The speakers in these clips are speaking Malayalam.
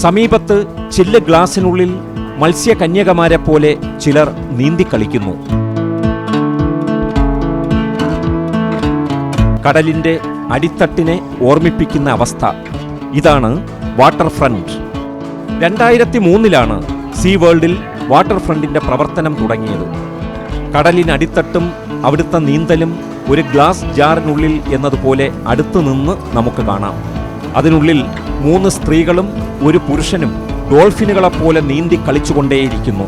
സമീപത്ത് ചില്ല് ഗ്ലാസിനുള്ളിൽ മത്സ്യകന്യകമാരെ പോലെ ചിലർ നീന്തിക്കളിക്കുന്നു. കടലിന്റെ അടിത്തട്ടിനെ ഓർമ്മിപ്പിക്കുന്ന അവസ്ഥ. ഇതാണ് വാട്ടർ ഫ്രണ്ട്. 2003 സീ വേൾഡിൽ വാട്ടർ ഫ്രണ്ടിന്റെ പ്രവർത്തനം തുടങ്ങിയത്. കടലിനടിത്തട്ടും അവിടുത്തെ നീന്തലും ഒരു ഗ്ലാസ് ജാറിനുള്ളിൽ എന്നതുപോലെ അടുത്തു നിന്ന് നമുക്ക് കാണാം. അതിനുള്ളിൽ 3 സ്ത്രീകളും ഒരു പുരുഷനും ഡോൾഫിനുകളെപ്പോലെ നീന്തി കളിച്ചുകൊണ്ടേയിരിക്കുന്നു.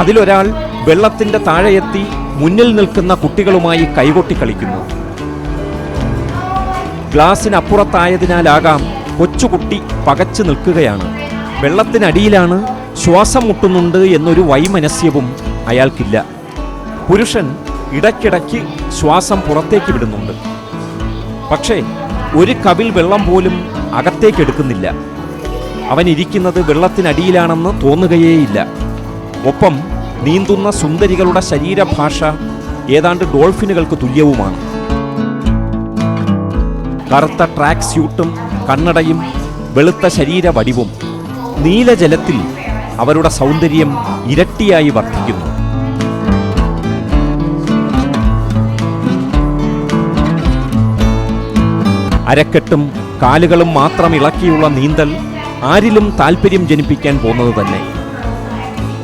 അതിലൊരാൾ വെള്ളത്തിന്റെ താഴെയെത്തി മുന്നിൽ നിൽക്കുന്ന കുട്ടികളുമായി കൈകൊട്ടി കളിക്കുന്നു. ഗ്ലാസിനപ്പുറത്തായതിനാലാകാം കൊച്ചുകുട്ടി പകച്ചു നിൽക്കുകയാണ്. വെള്ളത്തിനടിയിലാണ്, ശ്വാസം മുട്ടുന്നുണ്ട് എന്നൊരു വൈമനസ്യവും അയാൾക്കില്ല. പുരുഷൻ ഇടയ്ക്കിടയ്ക്ക് ശ്വാസം പുറത്തേക്ക് വിടുന്നുണ്ട്. പക്ഷേ ഒരു കവിൾ വെള്ളം പോലും അകത്തേക്കെടുക്കുന്നില്ല. അവൻ ഇരിക്കുന്നത് വെള്ളത്തിനടിയിലാണെന്ന് തോന്നുകയേയില്ല. ഒപ്പം നീന്തുന്ന സുന്ദരികളുടെ ശരീരഭാഷ ഏതാണ്ട് ഡോൾഫിനുകൾക്ക് തുല്യവുമാണ്. കറുത്ത ട്രാക്ക് സ്യൂട്ടും കണ്ണടയും വെളുത്ത ശരീര വടിവും നീലജലത്തിൽ അവരുടെ സൗന്ദര്യം ഇരട്ടിയായി വർദ്ധിക്കുന്നു. അരക്കെട്ടും കാലുകളും മാത്രം ഇളക്കിയുള്ള നീന്തൽ ആരിലും താല്പര്യം ജനിപ്പിക്കാൻ പോകുന്നത് തന്നെ.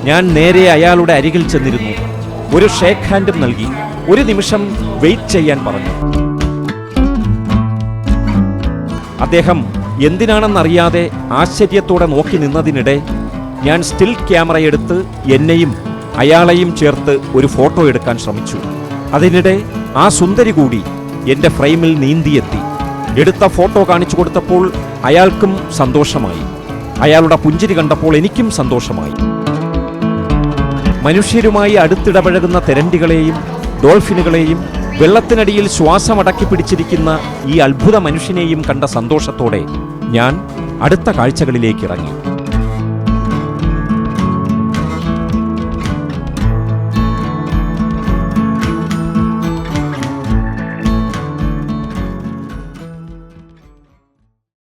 ഞാൻ നേരെ അയാളുടെ അരികിൽ ചെന്നിരുന്നു. ഒരു ഷേക്ക് ഹാൻഡും നൽകി. ഒരു നിമിഷം വെയിറ്റ് ചെയ്യാൻ പറഞ്ഞു. അദ്ദേഹം എന്തിനാണെന്നറിയാതെ ആശ്ചര്യത്തോടെ നോക്കി നിന്നതിനിടെ ഞാൻ സ്റ്റിൽ ക്യാമറയെടുത്ത് എന്നെയും അയാളെയും ചേർത്ത് ഒരു ഫോട്ടോ എടുക്കാൻ ശ്രമിച്ചു. അതിനിടെ ആ സുന്ദരി കൂടി എൻ്റെ ഫ്രെയിമിൽ നീന്തിയെത്തി. എടുത്ത ഫോട്ടോ കാണിച്ചു കൊടുത്തപ്പോൾ അയാൾക്കും സന്തോഷമായി. അയാളുടെ പുഞ്ചിരി കണ്ടപ്പോൾ എനിക്കും സന്തോഷമായി. മനുഷ്യരുമായി അടുത്തിടപഴകുന്ന തെരണ്ടികളെയും ഡോൾഫിനുകളെയും വെള്ളത്തിനടിയിൽ ശ്വാസമടക്കി പിടിച്ചിരിക്കുന്ന ഈ അത്ഭുത മനുഷ്യനെയും കണ്ട സന്തോഷത്തോടെ ഞാൻ അടുത്ത കാഴ്ചകളിലേക്ക് ഇറങ്ങി.